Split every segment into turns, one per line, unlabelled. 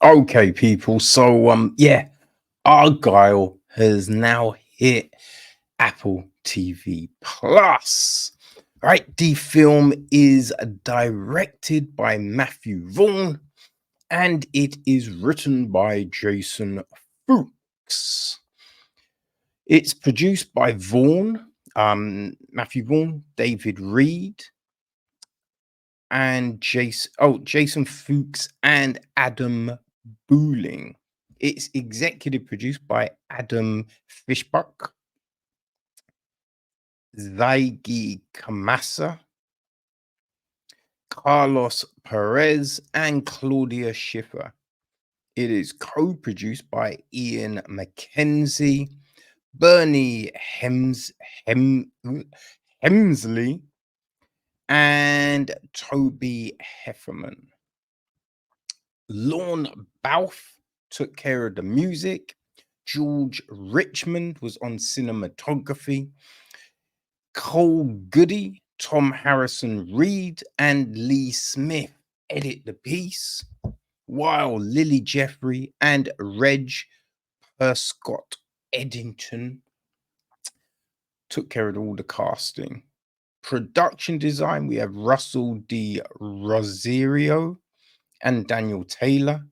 Okay, people. So, yeah, Argylle has now hit Apple TV Plus. Right, the film is directed by Matthew Vaughn, and it is written by Jason Fuchs. It's produced by Vaughn, Matthew Vaughn, David Reed, and Jason Fuchs and Adam Booling. It's executive produced by Adam Fishbuck, Zaigi Kamasa, Carlos Perez, and Claudia Schiffer. It is co-produced by Ian McKenzie, Bernie Hemsley, and Toby Hefferman. Lorne Balfe took care of the music. George Richmond was on cinematography. Cole Goody, Tom Harrison Reed, and Lee Smith edit the piece, while Lily Jeffrey and Reg Perscott Eddington took care of all the casting. Production design, we have Russell D. Rosario and Daniel Taylor.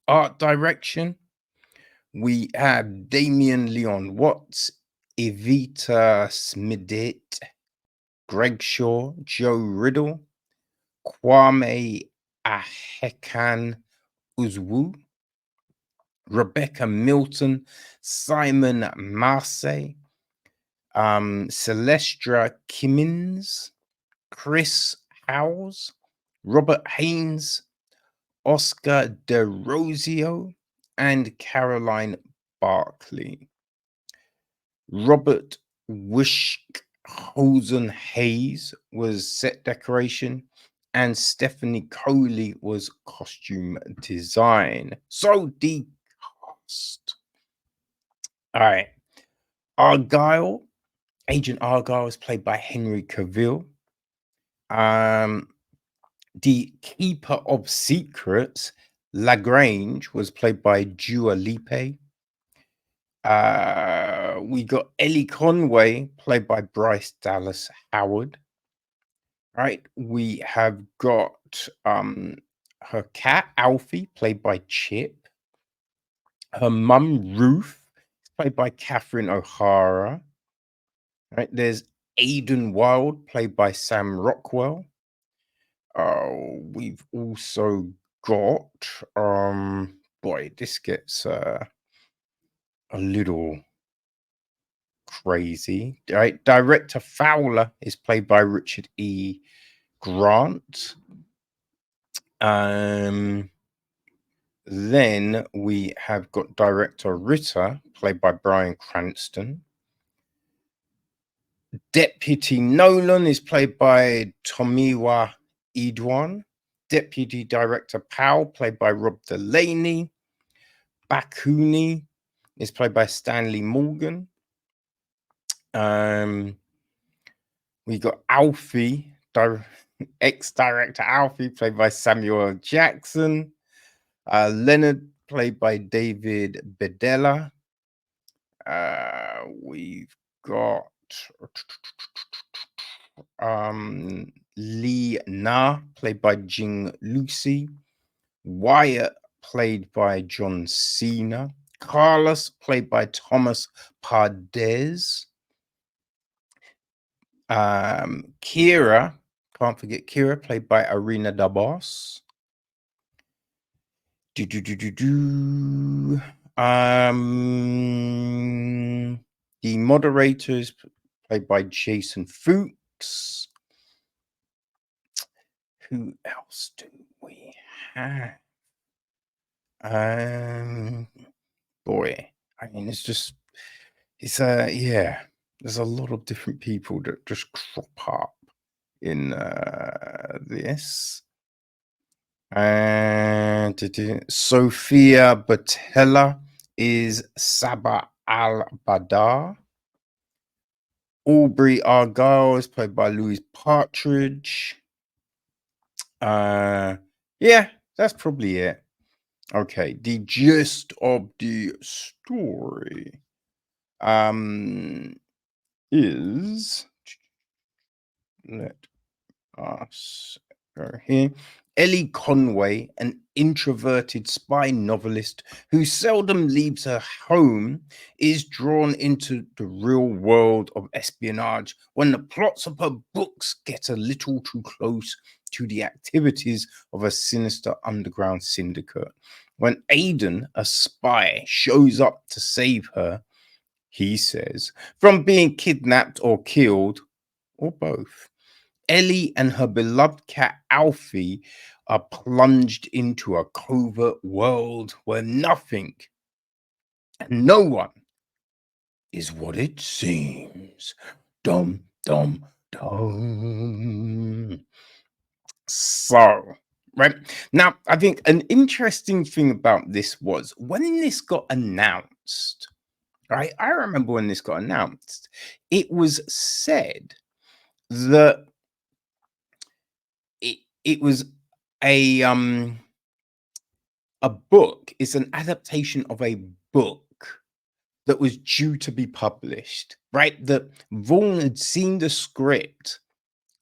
Art direction, we have Damian Leon Watts, Evita Smidit, Greg Shaw, Joe Riddle, Kwame Ahekan Uzwu, Rebecca Milton, Simon Marseille, Celestra Kimmins, Chris Howes, Robert Haynes, Oscar De Rosio, and Caroline Barkley. Robert Wishhosen Hayes was set decoration, and Stephanie Coley was costume design. So the cast. All right. Argylle, Agent Argylle is played by Henry Cavill. The Keeper of Secrets, Lagrange, was played by Dua Lipe. We got Elly Conway, played by Bryce Dallas Howard. Right, we have got her cat Alfie, played by Chip. Her mum Ruth, played by Catherine O'Hara. Right, there's Aidan Wilde, played by Sam Rockwell. We've also got boy, this gets a little crazy. Right, director Fowler is played by Richard E. Grant. Then we have got director Ritter, played by Bryan Cranston. Deputy Nolan is played by Tomiwa Edwan. Deputy Director Powell, played by Rob Delaney. Bakuni is played by Stanley Morgan. We got Alfie, ex-director Alfie, played by Samuel Jackson. Leonard, played by David Bedella. We've got Lee Na, played by Jing Lucy. Wyatt, played by John Cena. Carlos, played by Thomas Pardes. Kira, can't forget Kira, played by Arena Dabos. The moderator is played by Jason Fuchs. Who else do we have? Boy, I mean, there's a lot of different people that just crop up in this. And Sophia Botella is Saba Al-Badar. Aubrey Argylle is played by Louise Partridge. Yeah, that's probably it. Okay, the gist of the story is, let us go here. Elly Conway, an introverted spy novelist who seldom leaves her home, is drawn into the real world of espionage when the plots of her books get a little too close to the activities of a sinister underground syndicate. When Aidan, a spy, shows up to save her, he says, from being kidnapped or killed, or both, Elly and her beloved cat Alfie are plunged into a covert world where nothing and no one is what it seems. Dum, dum, dum. So, right now, I think an interesting thing about this was when this got announced, right? I remember when this got announced, it was said that it was a a book. It's an adaptation of a book that was due to be published, right? That Vaughn had seen the script,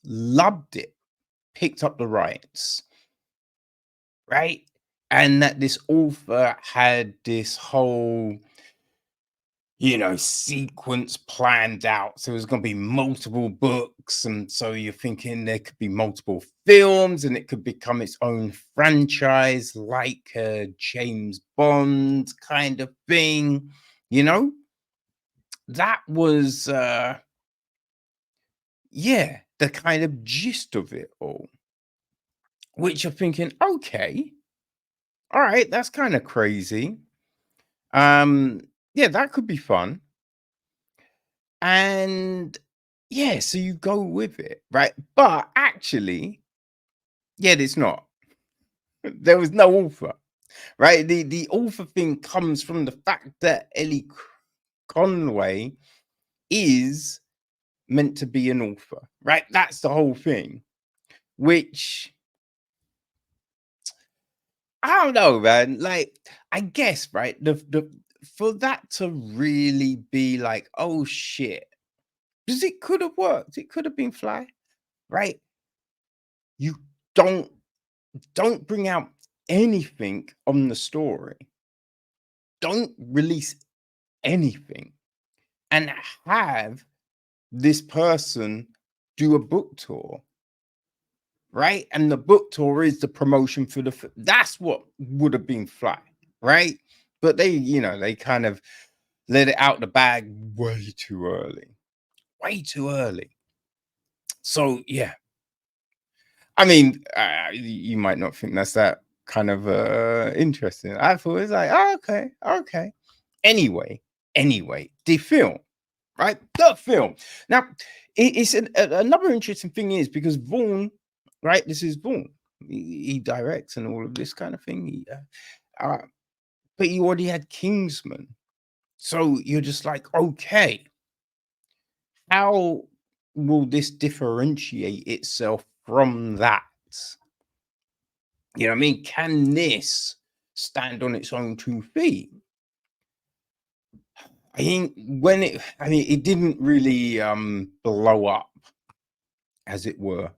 loved it, picked up the rights, right? And that this author had this whole, sequence planned out. So there's going to be multiple books. And so you're thinking there could be multiple films and it could become its own franchise, like a James Bond kind of thing. You know, that was, the kind of gist of it all, which you're thinking, okay, all right, that's kind of crazy. Yeah, that could be fun. And yeah, so you go with it, right? But actually, yeah, it's not. There was no author, right? The author thing comes from the fact that Elly Conway is meant to be an author, right? That's the whole thing. Which I don't know, man. Like, I guess, right? The for that to really be like, oh shit, because it could have worked. It could have been fly, right? You don't bring out anything on the story. Don't release anything and have this person do a book tour, right? And the book tour is the promotion for that's what would have been fly, right? But they kind of let it out the bag way too early. Way too early. So yeah, I mean, you might not think that's that kind of interesting. I thought it was like, oh, okay, okay. Anyway, the film, right? The film. Now, it's another interesting thing is because Vaughn, right? This is Vaughn. He directs and all of this kind of thing. But he already had Kingsman, so you're just like, okay, how will this differentiate itself from that? You know what I mean? Can this stand on its own 2 feet? I think it didn't really blow up, as it were,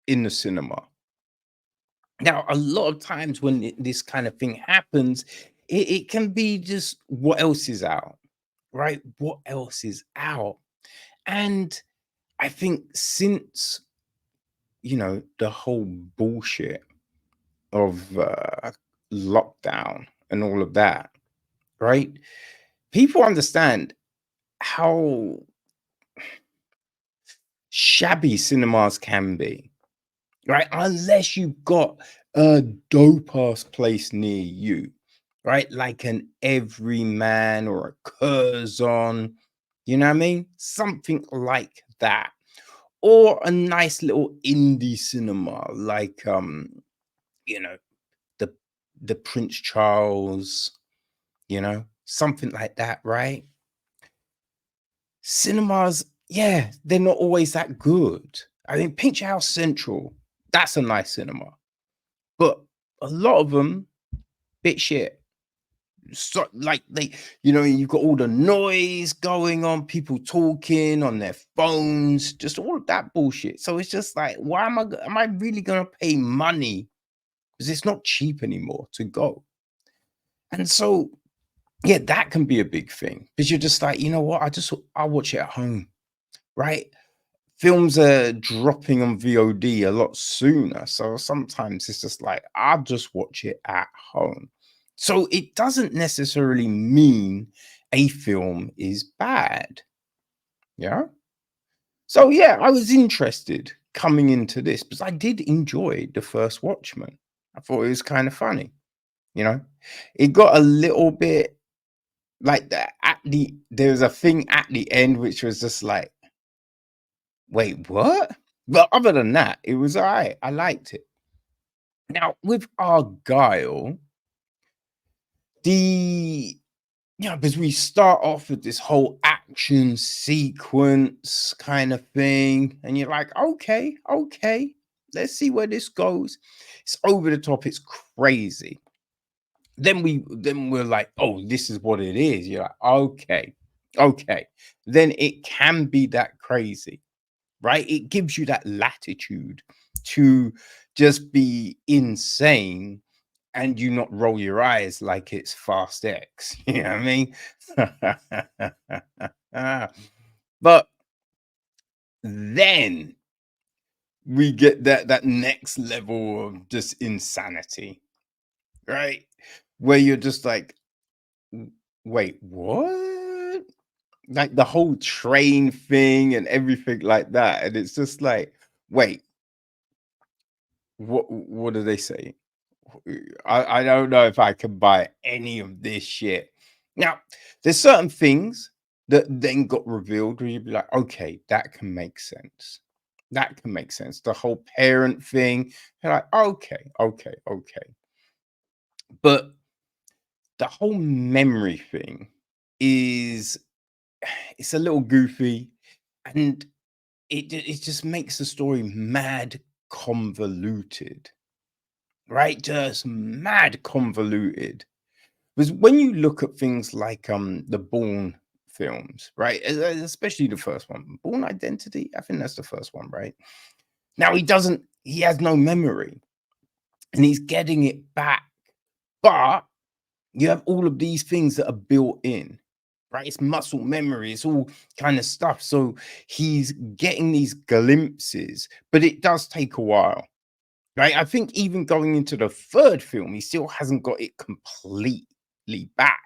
in the cinema. Now, a lot of times when this kind of thing happens, it can be just what else is out, right? What else is out? And I think since, the whole bullshit of lockdown and all of that, right? People understand how shabby cinemas can be, right? Unless you've got a dope ass place near you, right? Like an Everyman or a Curzon, you know what I mean? Something like that. Or a nice little indie cinema, like you know, the Prince Charles, something like that, right? Cinemas, yeah, they're not always that good. I mean, Picture House Central, that's a nice cinema. But a lot of them, bit shit. So like they, you've got all the noise going on, people talking on their phones, just all of that bullshit. So it's just like, why am I really gonna pay money? Because it's not cheap anymore to go. And so yeah, that can be a big thing because you're just like, you know what? I'll watch it at home, right? Films are dropping on VOD a lot sooner. So sometimes it's just like, I'll just watch it at home. So it doesn't necessarily mean a film is bad. Yeah. So yeah, I was interested coming into this because I did enjoy the first Watchmen. I thought it was kind of funny, you know. It got a little bit like that there was a thing at the end which was just like, wait, what? But other than that, it was all right. I liked it. Now, with Argyle, because we start off with this whole action sequence kind of thing, and you're like, okay, let's see where this goes. It's over the top, it's crazy. Then we're like, oh, this is what it is. You're like, okay. Then it can be that crazy, right? It gives you that latitude to just be insane and you not roll your eyes like it's Fast X. You know what I mean? But then we get that next level of just insanity, right? Where you're just like, wait, what? Like the whole train thing and everything like that. And it's just like, wait, what do they say? I don't know if I can buy any of this shit. Now, there's certain things that then got revealed where you'd be like, okay, that can make sense. That can make sense. The whole parent thing, you're like, okay. But the whole memory thing is it's a little goofy and it just makes the story mad convoluted, right? Just mad convoluted. Because when you look at things like the Bourne films, right? Especially the first one, Bourne Identity, I think that's the first one, right? Now he has no memory and he's getting it back. But you have all of these things that are built in, right? It's muscle memory, it's all kind of stuff. So he's getting these glimpses, but it does take a while, right? I think even going into the third film, he still hasn't got it completely back.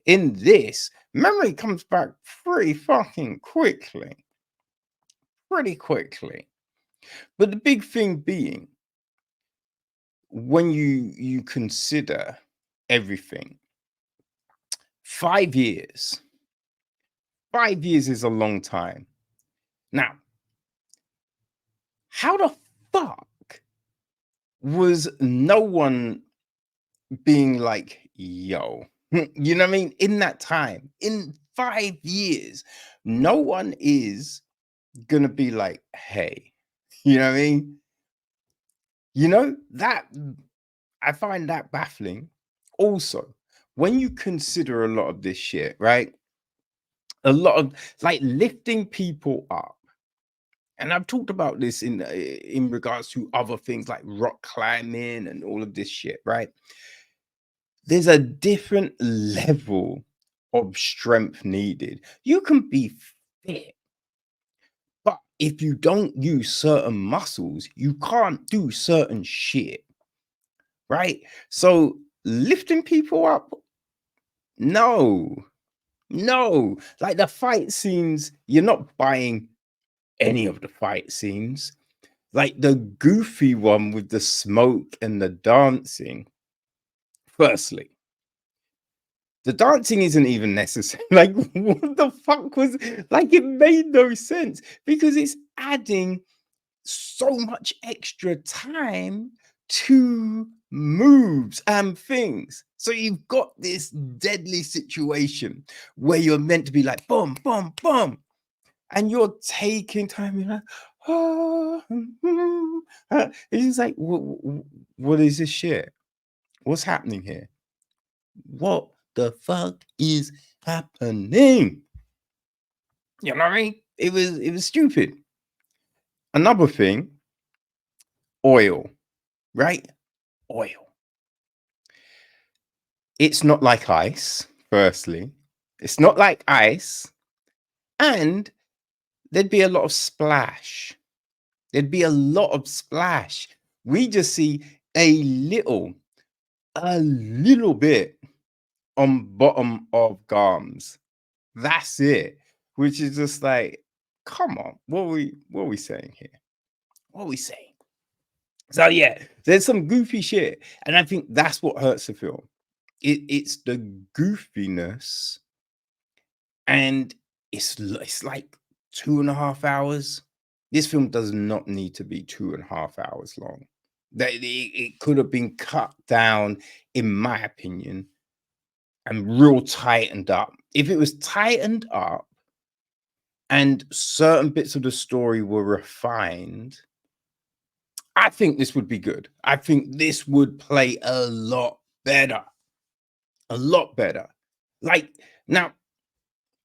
In this, memory comes back pretty fucking quickly, pretty quickly. But the big thing being, when you consider everything, 5 years 5 years is a long time. Now, how the fuck was no one being like, yo, you know what I mean? In that time, in 5 years, no one is gonna be like, hey, you know what I mean? That I find that baffling. Also, when you consider a lot of this shit, right? A lot of like lifting people up. And I've talked about this in regards to other things like rock climbing and all of this shit, right? There's a different level of strength needed. You can be fit, but if you don't use certain muscles, you can't do certain shit, right? So lifting people up, no, no. Like the fight scenes, you're not buying any of the fight scenes. Like the goofy one with the smoke and the dancing. Firstly, the dancing isn't even necessary. Like, what the fuck was like? It made no sense because it's adding so much extra time to moves and things. So you've got this deadly situation where you're meant to be like, boom, boom, boom, and you're taking time. You're like, oh, it's just like, what is this shit? What's happening here? What the fuck is happening? You know what I mean? It was stupid. Another thing, oil, right? Oil. It's not like ice, firstly. It's not like ice. And there'd be a lot of splash. There'd be a lot of splash. We just see a little bit on bottom of Garms. That's it. Which is just like, come on, what are we saying here? What are we saying? So yeah, there's some goofy shit, and I think that's what hurts the film. It's the goofiness, and it's like 2.5 hours. This film does not need to be 2.5 hours long. It could have been cut down, in my opinion, and real tightened up. If it was tightened up and certain bits of the story were refined, I think this would be good. I think this would play a lot better. A lot better. Like, now,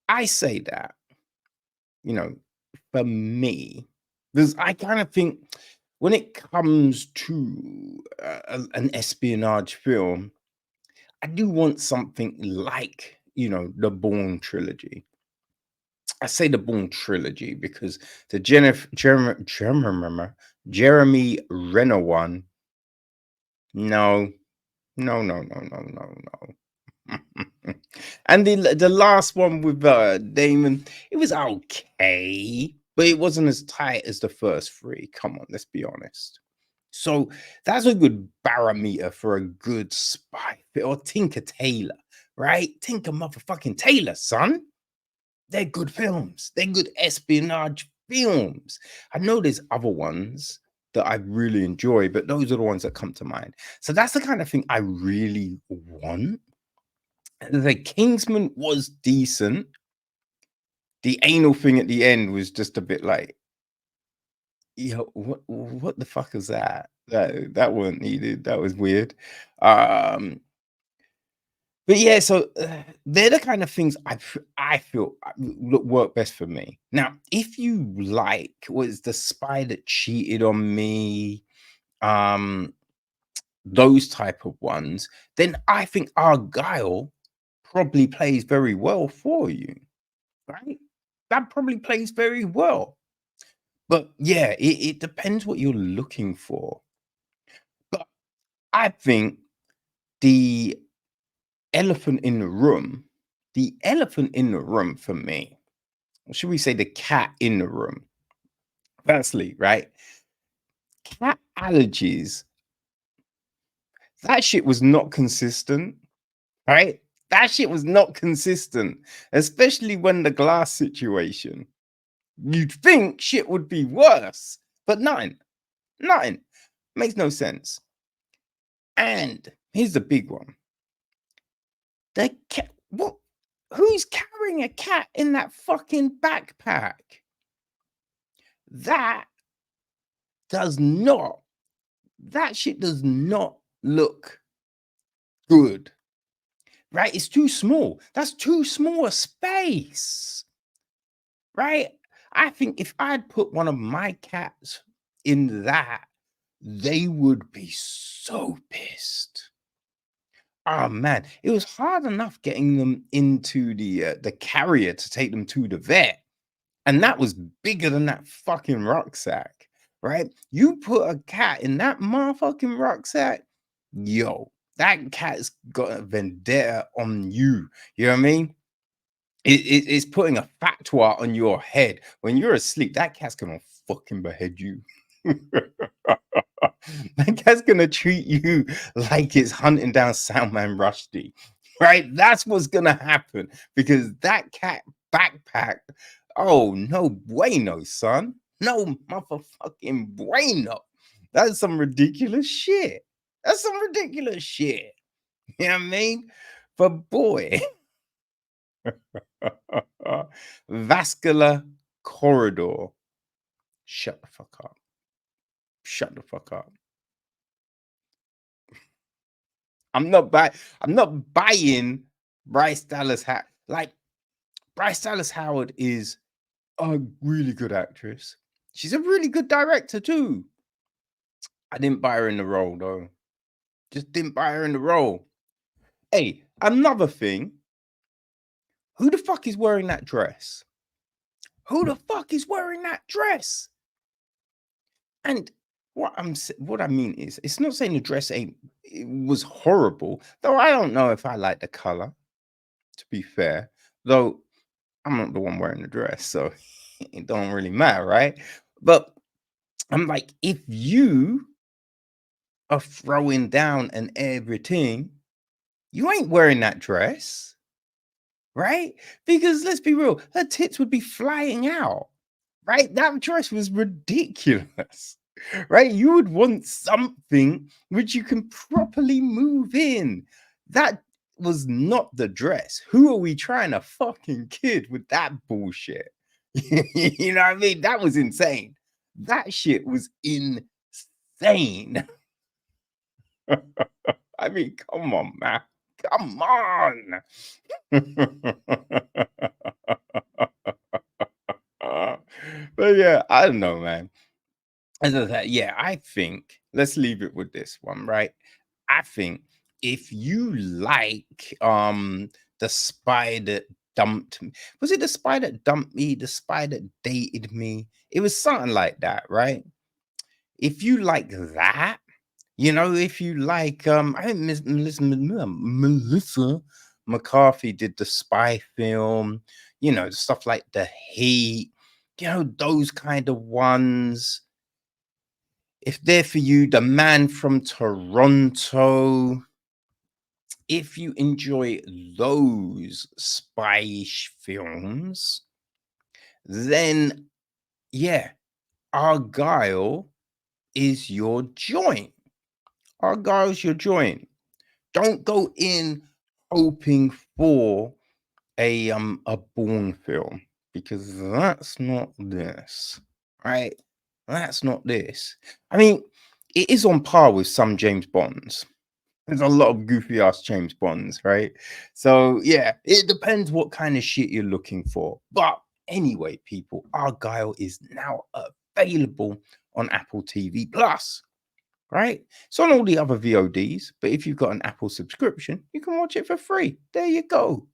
I say that, you know, for me, because I kind of think when it comes to an espionage film, I do want something like, the Bourne trilogy. I say the Bourne trilogy because the Jeremy Renner one, no, no, no, no, no, no, no. And the last one with Damon, it was okay, but it wasn't as tight as the first three. Come on, let's be honest. So that's a good barometer for a good spy or Tinker Tailor, right? Tinker motherfucking Tailor, son. They're good films. They're good espionage films. I know there's other ones that I really enjoy, but those are the ones that come to mind. So that's the kind of thing I really want. The Kingsman was decent. The anal thing at the end was just a bit like, what the fuck is that? That wasn't needed. That was weird. But yeah, so they're the kind of things I feel look work best for me. Now, if you like, was the spy that cheated on me, um, those type of ones, then I think Argylle probably plays very well for you, right? That probably plays very well. But yeah, it depends what you're looking for. But I think the elephant in the elephant in the room for me, or should we say the cat in the room? Firstly, right? Cat allergies, that shit was not consistent, right? That shit was not consistent, especially when the glass situation. You'd think shit would be worse, but nothing, nothing. Makes no sense. And here's the big one. The cat, what? Who's carrying a cat in that fucking backpack? That does not, that shit does not look good, right? It's too small. That's too small a space, right? I think if I'd put one of my cats in that, they would be so pissed. Oh man, it was hard enough getting them into the carrier to take them to the vet, and that was bigger than that fucking rucksack, right? You put a cat in that motherfucking rucksack, yo, that cat's got a vendetta on you. You know what I mean? It's putting a fatwa on your head. When you're asleep, that cat's gonna fucking behead you. That cat's gonna treat you like it's hunting down Salman Rushdie, right? That's what's gonna happen because that cat backpack. Oh no bueno, son. No motherfucking bueno. That's some ridiculous shit. That's some ridiculous shit. You know what I mean? But boy, vascular corridor. Shut the fuck up. Shut the fuck up. I'm not buying. I'm not buying Bryce Dallas Howard. Like Bryce Dallas Howard is a really good actress. She's a really good director too. I didn't buy her in the role though. Just didn't buy her in the role. Hey, another thing. Who the fuck is wearing that dress? Who the fuck is wearing that dress? And what I mean is, it's not saying the dress it was horrible, though. I don't know if I like the color. To be fair, though, I'm not the one wearing the dress, so it don't really matter, right? But I'm like, if you are throwing down and everything, you ain't wearing that dress, right? Because let's be real, her tits would be flying out, right? That dress was ridiculous, right? You would want something which you can properly move in. That was not the dress. Who are we trying to fucking kid with that bullshit? You know what I mean? That was insane. That shit was insane. I mean, come on, man. Come on. But yeah, I don't know, man. As I said, yeah, I think let's leave it with this one, right? I think if you like the spy that dumped me, was it the spy that dumped me, the spy that dated me? It was something like that, right? If you like that, you know, if you like, I think Melissa McCarthy did the spy film, you know, stuff like The Heat, you know, those kind of ones. If they're for you, The Man from Toronto, if you enjoy those spy-ish films, then yeah, Argylle is your joint. Argyle's your joint. Don't go in hoping for a Bourne film, because that's not this, right? That's not this. I mean, it is on par with some James Bonds. There's a lot of goofy ass James Bonds, right? So yeah, it depends what kind of shit you're looking for. But anyway, people, Argylle is now available on Apple TV Plus, right? It's on all the other VODs, but if you've got an Apple subscription, you can watch it for free. There you go.